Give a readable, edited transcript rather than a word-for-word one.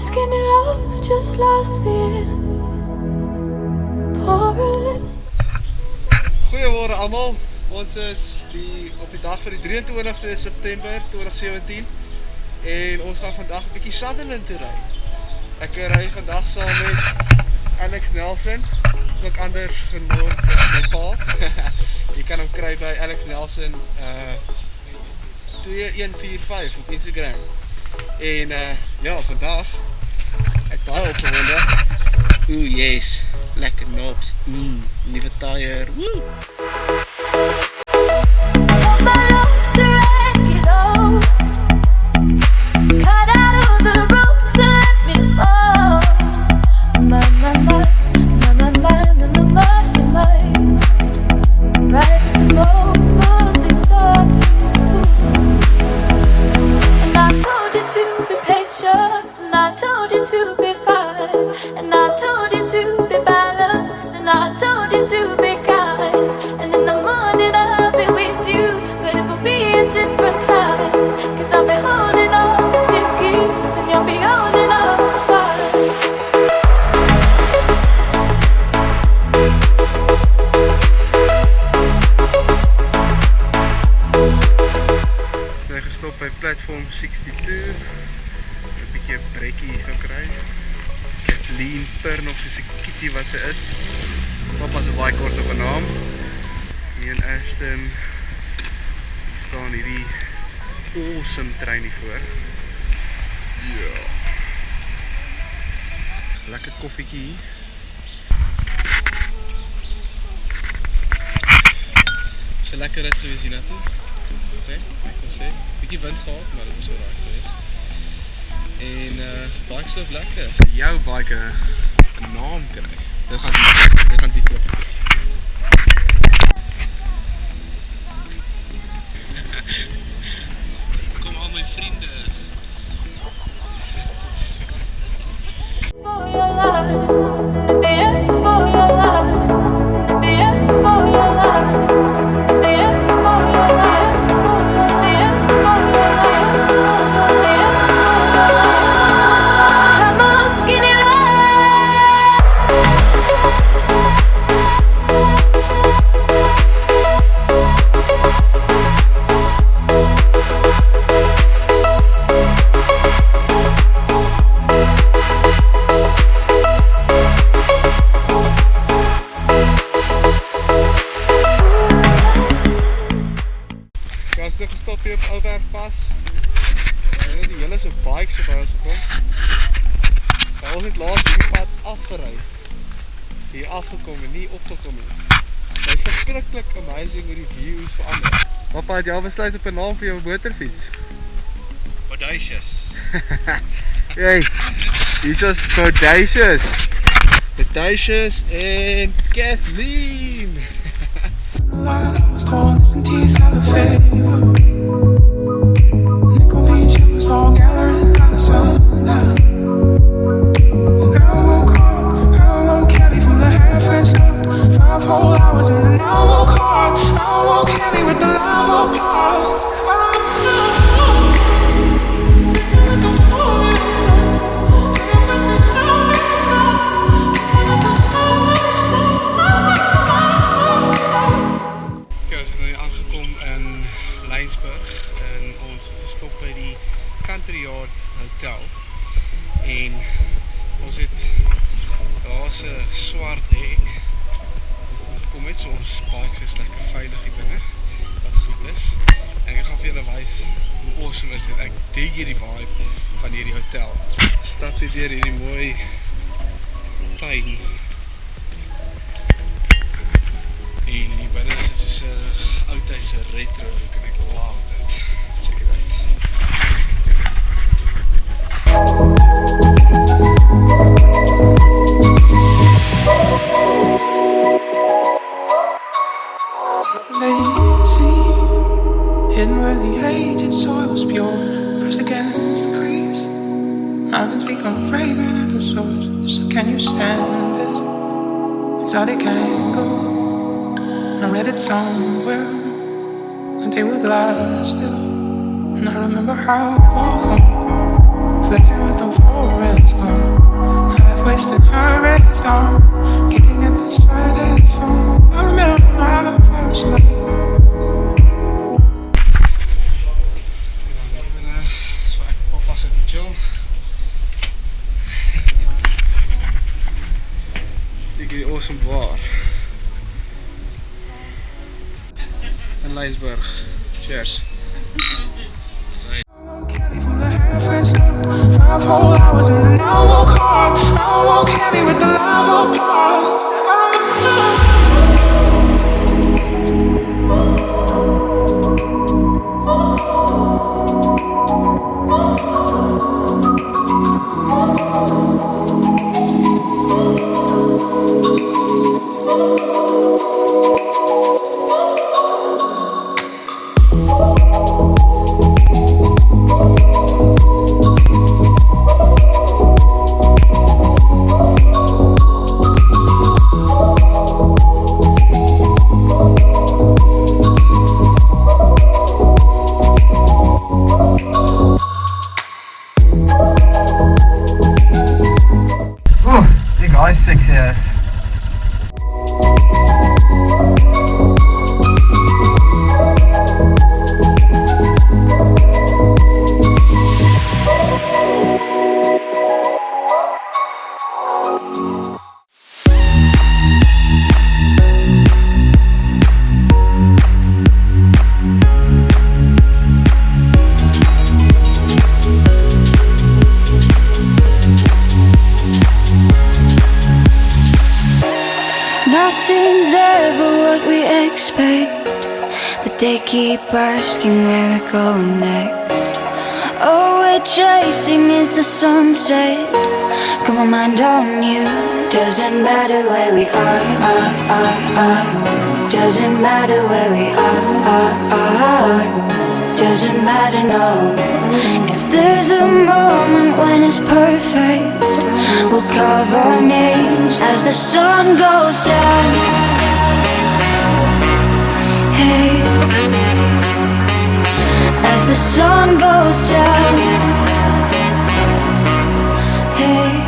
Skinny love just lost the end. Poor lips. Goeiemôre almal. Ons is op die dag van die 23ste September 2017 en ons gaan vandag 'n bietjie Sutherland toe ry. Ek ry vandag saam met Alex Nelson, ook anders genoem as my pa. Jy kan hom kry by Alex Nelson 2145 op Instagram. En ja, vandag ek baie opgewonde. Oeh, yes, lekker knobs. Nuwe tyre. Woo! To be fine, and I told you to be balanced, and I told you to be kind, and in the morning I'll be with you, but it will be a different kind, cause I'll be holding on to your keys, and you'll be holding on the fire. Ik ben gestopt bij platform 62. Een breakie hier so kry. Kathleen pur nog soos 'n kitty wat sy is. Papa se baie kort op 'n naam. Hier in Ashton staan hierdie awesome trein hier voor. Ja. Lekker koffietjie hier. So lekker rit gewees hier naartoe. Okay, ek kan sê, bietjie wind gehad, maar dit was so reg geweest. En bike sloop lekker. Jou bike 'n naam kry. Dit gaan die klop. Kom al my vriende. For your life, at the end for your life, at the end for your life, at the end for your life, at the end for your life, at the end for your life. Gestop hier op Ouwerkpas. En die hele so bikes so by ons gekom. Ons het laas die pad afgery. Hier afgekom en nie opgekom nie. Dit is verskriklik amazing hoe die views verander. Papa, het jy al besluit op 'n naam vir jou motorfiets? Audacious. Hey, hier's ons Audacious. Audacious en Kathleen. I was torn, missing teeth out of favor. Nickel beach, it was all gathering by the sundown. And I woke heavy from the halfway stop. 5 whole hours and then I woke heavy with the love apart. En ons het gestop by die Country Yard Hotel en ons het daar's 'n swart hek kom met so ons bikes is lekker veilig hier binne wat goed is en ek gaan vir julle wys hoe awesome is dit. Ek dig hierdie vibe van hierdie hotel. Stap hier deur hierdie mooi tuin en hier binne is dit soos 'n oudtydse retro look en ek love dit. Check it out. Lazy, hidden where the aged soil's pure, pressed against the crease. Mountains become fragrant at the source. So can you stand this exotic angle? I read it somewhere, and they would last still. And I remember how close I'm flexing with the forest. awesome waar. In Lysburg. Cheers. Carry for the halfway stop. 5 whole hours and then I walk hard. I walk heavy with the love apart. You guys, 6 years. Nothing's ever what we expect, but they keep asking where we're going next. All we're chasing is the sunset. Got my mind on you. Doesn't matter where we are. Doesn't matter where we are. Doesn't matter, no. If there's a moment when it's perfect, we'll carve our names as the sun goes down. Hey, as the sun goes down. Hey.